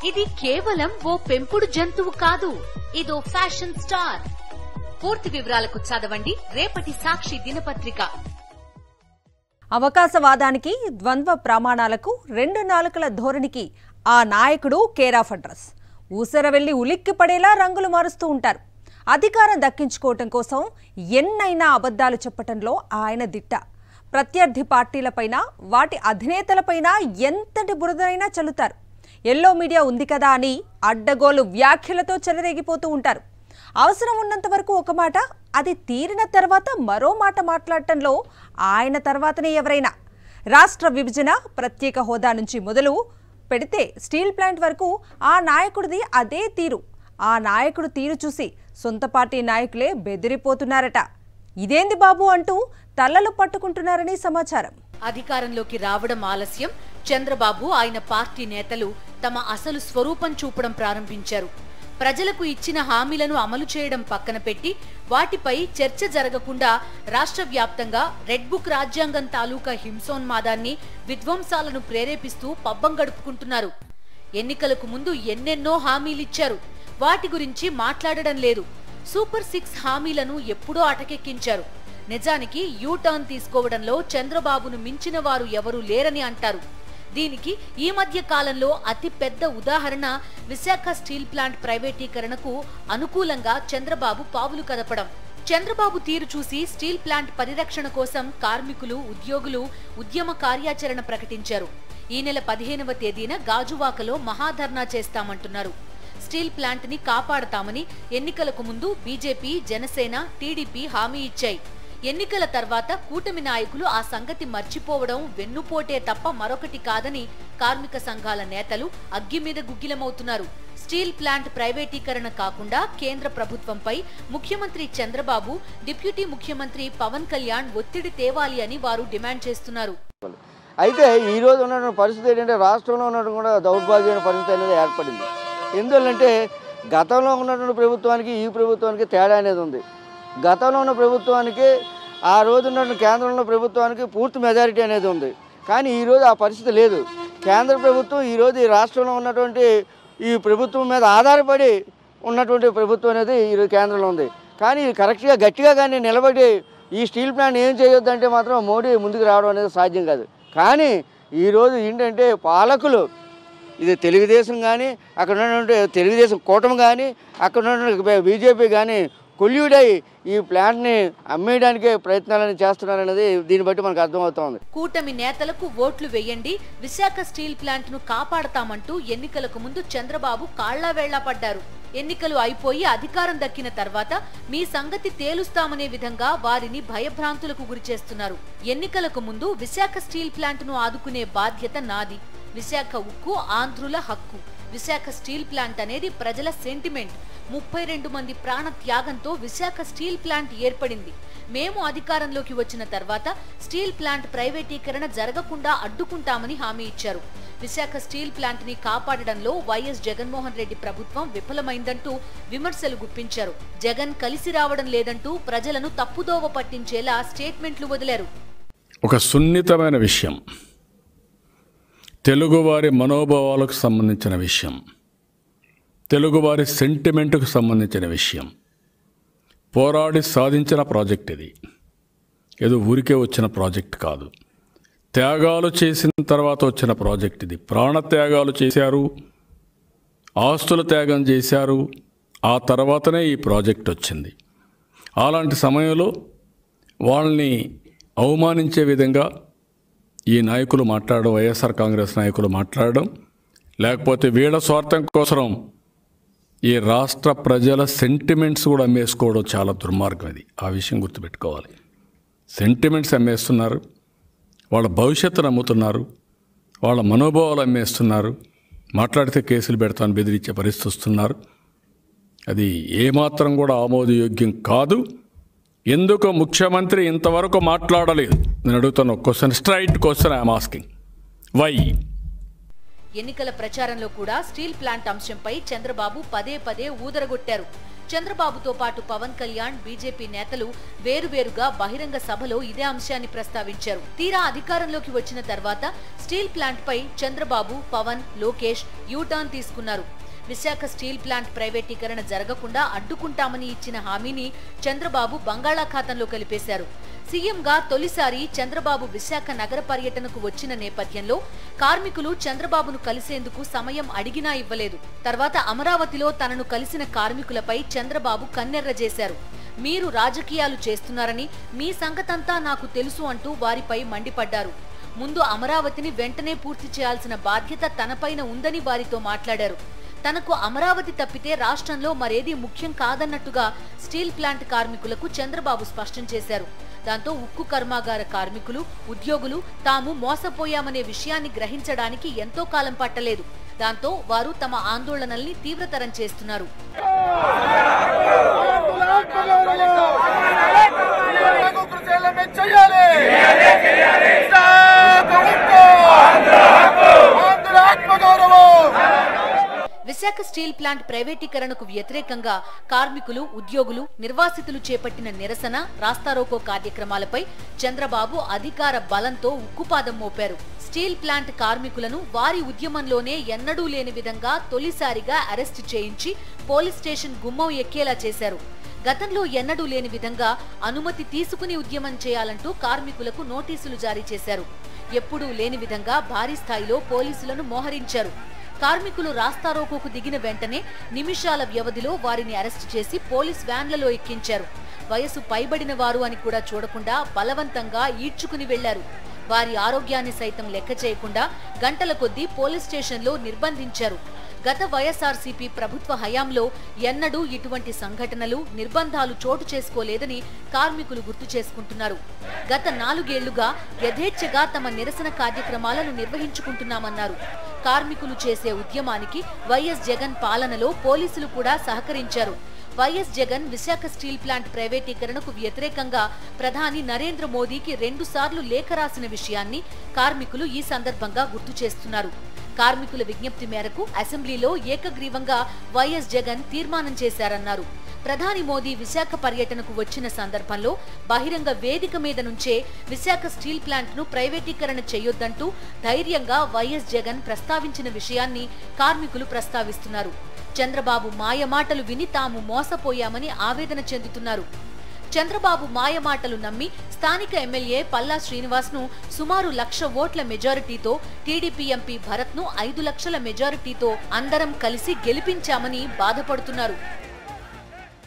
ఇది కేవలం ఓ పెంపుడు జంతువు కాదు, ఇదో ఫ్యాషన్ స్టార్. పూర్తి వివరాలకు చదవండి రేపటి సాక్షి దినపత్రిక. అవకాశవాదానికి, ద్వంద్వ ప్రమాణాలకు, రెండు నాలుకల ధోరణికి ఆ నాయకుడు కేర్ ఆఫ్ అడ్రస్. ఊసర వెళ్లి ఉలిక్కి పడేలా రంగులు మారుస్తూ ఉంటారు. అధికారం దక్కించుకోవటం కోసం ఎన్నైనా అబద్ధాలు చెప్పటంలో ఆయన దిట్ట. ప్రత్యర్థి పార్టీలపైన, వాటి అధినేతలపైన ఎంతటి బురదైనా చల్లుతారు. ఎల్లో మీడియా ఉంది కదా అని అడ్డగోలు వ్యాఖ్యలతో చెలరేగిపోతూ ఉంటారు. అవసరం ఉన్నంత వరకు ఒక మాట, అది తీరిన తర్వాత మరో మాట మాట్లాడటంలో ఆయన తర్వాతనే ఎవరైనా. రాష్ట్ర విభజన, ప్రత్యేక హోదా నుంచి మొదలు పెడితే స్టీల్ ప్లాంట్ వరకు ఆ నాయకుడిది అదే తీరు. ఆ నాయకుడు తీరు చూసి సొంత పార్టీ నాయకులే బెదిరిపోతున్నారట. ఇదేంది బాబు అంటూ తలలు పట్టుకుంటున్నారని సమాచారం. అధికారంలోకి రావడం ఆలస్యం, చంద్రబాబు ఆయన పార్టీ నేతలు తమ అసలు స్వరూపం చూపడం ప్రారంభించారు. ప్రజలకు ఇచ్చిన హామీలను అమలు చేయడం పక్కన పెట్టి వాటిపై చర్చ జరగకుండా రాష్ట్ర వ్యాప్తంగా రెడ్ బుక్ రాజ్యాంగం తాలూకా హింసోన్మాదాన్ని, విధ్వంసాలను ప్రేరేపిస్తూ పబ్బం గడుపుకుంటున్నారు. ఎన్నికలకు ముందు ఎన్నెన్నో హామీలిచ్చారు, వాటి గురించి మాట్లాడడం లేదు. సూపర్ 6 హామీలను ఎప్పుడో అటకెక్కించారు. నిజానికి యూటర్న్ తీసుకోవడంలో చంద్రబాబును మించిన వారు ఎవరూ లేరని అంటారు. దీనికి ఈ మధ్య కాలంలో అతి పెద్ద ఉదాహరణ విశాఖ స్టీల్ ప్లాంట్ ప్రైవేటీకరణకు అనుకూలంగా చంద్రబాబు పావులు కదపడం. చంద్రబాబు తీరు చూసి స్టీల్ ప్లాంట్ పరిరక్షణ కోసం కార్మికులు, ఉద్యోగులు ఉద్యమ కార్యాచరణ ప్రకటించారు. ఈ నెల 15వ తేదీన గాజువాకలో మహాధర్నా చేస్తామంటున్నారు. స్టీల్ ప్లాంట్ ని కాపాడతామని ఎన్నికలకు ముందు బీజేపీ, జనసేన, టీడీపీ హామీ ఇచ్చాయి. ఎన్నికల తర్వాత కూటమి నాయకులు ఆ సంగతి మర్చిపోవడం వెన్నుపోటే తప్ప మరొకటి కాదని కార్మిక సంఘాల నేతలు అగ్గి మీద గుగ్గిలమవుతున్నారు. స్టీల్ ప్లాంట్ ప్రైవేటీకరణ కాకుండా కేంద్ర ప్రభుత్వంపై ముఖ్యమంత్రి చంద్రబాబు, డిప్యూటీ ముఖ్యమంత్రి పవన్ కళ్యాణ్ ఒత్తిడి తేవాలి అని వారు డిమాండ్ చేస్తున్నారు. అయితే ఈ రోజు ఉన్న పరిస్థితి ఏంటంటే రాష్ట్రంలో ఉన్నటువంటి కూడా దౌర్భాగ్యమైన పరిస్థితి అనేది ఏర్పడింది. ఎందువల్లంటే గతంలో ఉన్నటువంటి ప్రభుత్వానికి ఈ ప్రభుత్వానికి తేడా అనేది ఉంది. గతంలో ఉన్న ప్రభుత్వానికి ఆ రోజు ఉన్నటువంటి కేంద్రంలో ప్రభుత్వానికి పూర్తి మెజారిటీ అనేది ఉంది. కానీ ఈరోజు ఆ పరిస్థితి లేదు. కేంద్ర ప్రభుత్వం ఈరోజు ఈ రాష్ట్రంలో ఉన్నటువంటి ఈ ప్రభుత్వం మీద ఆధారపడి ఉన్నటువంటి ప్రభుత్వం అనేది ఈరోజు కేంద్రంలో ఉంది. కానీ కరెక్ట్గా గట్టిగా కానీ నిలబడి ఈ స్టీల్ ప్లాంట్ ఏం చేయొద్దంటే మాత్రం మోడీ ముందుకు రావడం అనేది సాధ్యం కాదు. కానీ ఈరోజు ఏంటంటే పాలకులు, ఇది తెలుగుదేశం కానీ, అక్కడ ఉన్నటువంటి తెలుగుదేశం కూటమి కానీ, అక్కడ ఉన్నటువంటి బీజేపీ కానీ కొల్యూడై ఈ ప్లాంట్ని అమ్మేయడానికే ప్రయత్నాలను చేస్తున్నారనేది దీన్ని బట్టి మనకు అర్థమవుతోంది. కూటమి నేతలకు ఓట్లు వేయండి, విశాఖ స్టీల్ ప్లాంట్ ను కాపాడతామంటూ ఎన్నికలకు ముందు చంద్రబాబు కాళ్లా వేళ్లా పడ్డారు. ఎన్నికలు అయిపోయి అధికారం దక్కిన తర్వాత మీ సంగతి తేలుస్తామనే విధంగా వారిని భయభ్రాంతులకు గురిచేస్తున్నారు. ఎన్నికలకు ముందు విశాఖ స్టీల్ ప్లాంట్ ను ఆదుకునే బాధ్యత నాది, విశాఖ ఉక్కు ఆంధ్రుల హక్కు, విశాఖ స్టీల్ ప్లాంట్ అనేది ప్రజల సెంటిమెంట్, 32 మంది ప్రాణ త్యాగంతో విశాఖ స్టీల్ ప్లాంట్ ఏర్పడింది. మేము అధికారంలోకి వచ్చిన తర్వాత స్టీల్ ప్లాంట్ ప్రైవేటీకరణ జరగకుండా అడ్డుకుంటామని హామీ ఇచ్చారు. విశాఖ స్టీల్ ప్లాంట్ ని కాపాడడంలో వైఎస్ జగన్మోహన్ రెడ్డి ప్రభుత్వం విఫలమైందంటూ విమర్శలు గుప్పించారు. జగన్ కలిసి రావడం లేదంటూ ప్రజలను తప్పుదోవ పట్టించేలా స్టేట్మెంట్లు వదిలారు. ఒక సున్నితమైన విషయం, తెలుగువారి మనోభావాలకు సంబంధించిన విషయం, తెలుగువారి సెంటిమెంటుకు సంబంధించిన విషయం, పోరాడి సాధించిన ప్రాజెక్ట్ ఇది. ఏదో ఊరికే వచ్చిన ప్రాజెక్ట్ కాదు, త్యాగాలు చేసిన తర్వాత వచ్చిన ప్రాజెక్ట్ ఇది. ప్రాణత్యాగాలు చేశారు, ఆస్తుల త్యాగం చేశారు, ఆ తర్వాతనే ఈ ప్రాజెక్ట్ వచ్చింది. అలాంటి సమయంలో వాళ్ళని అవమానించే విధంగా ఈ నాయకులు మాట్లాడడం, వైఎస్ఆర్ కాంగ్రెస్ నాయకులు మాట్లాడడం, లేకపోతే వీళ్ళ స్వార్థం కోసం ఈ రాష్ట్ర ప్రజల సెంటిమెంట్స్ కూడా అమ్మేసుకోవడం చాలా దుర్మార్గం. ఇది ఆ విషయం గుర్తుపెట్టుకోవాలి. సెంటిమెంట్స్ అమ్మేస్తున్నారు, వాళ్ళ భవిష్యత్తును అమ్ముతున్నారు, వాళ్ళ మనోభావాలు అమ్మేస్తున్నారు, మాట్లాడితే కేసులు పెడతాను బెదిరించే పరిస్థితి వస్తున్నారు. అది ఏమాత్రం కూడా ఆమోదయోగ్యం కాదు. ఎందుకు ముఖ్యమంత్రి ఇంతవరకు మాట్లాడలేదు? నేను అడుగుతున్న question, straight question I'm asking, why? ఎన్నికల ప్రచారంలో కూడా స్టీల్ ప్లాంట్ అంశంపై చంద్రబాబు పదే పదే ఊదరగొట్టారు. చంద్రబాబుతో పాటు పవన్ కళ్యాణ్, బీజేపీ నేతలు వేరువేరుగా బహిరంగ సభలో ఇదే అంశాన్ని ప్రస్తావించారు. తీరా అధికారంలోకి వచ్చిన తర్వాత స్టీల్ ప్లాంట్ పై చంద్రబాబు, పవన్, లోకేష్ యూటర్న్ తీసుకున్నారు. విశాఖ స్టీల్ ప్లాంట్ ప్రైవేటీకరణ జరగకుండా అడ్డుకుంటామని ఇచ్చిన హామీని చంద్రబాబు బంగాళాఖాతంలో కలిపేశారు. సీఎంగా తొలిసారి చంద్రబాబు విశాఖ నగర పర్యటనకు వచ్చిన నేపథ్యంలో కార్మికులు చంద్రబాబును కలిసేందుకు సమయం అడిగినా ఇవ్వలేదు. తర్వాత అమరావతిలో తనను కలిసిన కార్మికులపై చంద్రబాబు కన్నెర్ర చేశారు. మీరు రాజకీయాలు చేస్తున్నారని, మీ సంగతంతా నాకు తెలుసు అంటూ వారిపై మండిపడ్డారు. ముందు అమరావతిని వెంటనే పూర్తి చేయాల్సిన బాధ్యత తనపైన ఉందని వారితో మాట్లాడారు. తనకు అమరావతి తప్పితే రాష్ట్రంలో మరేదీ ముఖ్యం కాదన్నట్టుగా స్టీల్ ప్లాంట్ కార్మికులకు చంద్రబాబు స్పష్టం చేశారు. దాంతో ఉక్కు కర్మాగార కార్మికులు, ఉద్యోగులు తాము మోసపోయామనే విషయాన్ని గ్రహించడానికి ఎంతో కాలం పట్టలేదు. దాంతో వారు తమ ఆందోళనల్ని తీవ్రతరం చేస్తున్నారు. విశాఖ స్టీల్ ప్లాంట్ ప్రైవేటీకరణకు వ్యతిరేకంగా కార్మికులు, ఉద్యోగులు, నిర్వాసితులు చేపట్టిన నిరసన, రాస్తారోకో కార్యక్రమాలపై చంద్రబాబు అధికార బలంతో ఉక్కుపాదం మోపారు. స్టీల్ ప్లాంట్ కార్మికులను వారి ఉద్యమంలోనే ఎన్నడూ లేని విధంగా తొలిసారిగా అరెస్టు చేయించి పోలీస్ స్టేషన్ గుమ్మం ఎక్కేలా చేశారు. గతంలో ఎన్నడూ లేని విధంగా అనుమతి తీసుకుని ఉద్యమం చేయాలంటూ కార్మికులకు నోటీసులు జారీ చేశారు. ఎప్పుడూ లేని విధంగా భారీ స్థాయిలో పోలీసులను మోహరించారు. కార్మికులు రాస్తారోకోకు దిగిన వెంటనే నిమిషాల వ్యవధిలో వారిని అరెస్టు చేసి పోలీస్ వ్యాన్లలో ఎక్కించారు. వయసు పైబడిన వారు అని కూడా చూడకుండా బలవంతంగా ఈడ్చుకుని వెళ్లారు. వారి ఆరోగ్యాన్ని సైతం లెక్క చేయకుండా గంటల కొద్దీ పోలీస్ స్టేషన్లో నిర్బంధించారు. గత వైఎస్ఆర్సీపీ ప్రభుత్వ హయాంలో ఎన్నడూ ఇటువంటి సంఘటనలు, నిర్బంధాలు చోటు చేసుకోలేదని కార్మికులు గుర్తు చేసుకుంటున్నారు. గత 4 ఏళ్లుగా యథేచ్ఛగా తమ నిరసన కార్యక్రమాలను నిర్వహించుకుంటున్నామన్నారు. కార్మికులు చేసే ఉద్యమానికి వైఎస్ జగన్ పాలనలో పోలీసులు కూడా సహకరించారు. YS Jagan Visakha steel plant ప్రైవేటీకరణకు వ్యతిరేకంగా ప్రధాని నరేంద్ర మోదీకి 2 సార్లు లేఖ రాసిన విషయాన్ని కార్మికులు ఈ సందర్భంగా గుర్తు చేస్తున్నారు. కార్మికుల విజ్ఞప్తి మేరకు అసెంబ్లీలో ఏకగ్రీవంగా వైఎస్ జగన్ తీర్మానం చేశారన్నారు. ప్రధాని మోదీ విశాఖ పర్యటనకు వచ్చిన సందర్భంలో బహిరంగ వేదిక మీద నుంచే విశాఖ స్టీల్ ప్లాంట్ ను ప్రైవేటీకరణ చేయొద్దంటూ ధైర్యంగా వైఎస్ జగన్ ప్రస్తావించిన విషయాన్ని కార్మికులు ప్రస్తావిస్తున్నారు. చంద్రబాబు మాయమాటలు విని తాము మోసపోయామని ఆవేదన చెందుతున్నారు. చంద్రబాబు మాయమాటలు నమ్మి స్థానిక ఎమ్మెల్యే పల్లా శ్రీనివాస్ ను సుమారు 1,00,000 ఓట్ల మెజారిటీతో, టీడీపీ ఎంపీ భరత్ ను 5 లక్షల మెజారిటీతో అందరం కలిసి గెలిపించామని బాధపడుతున్నారు.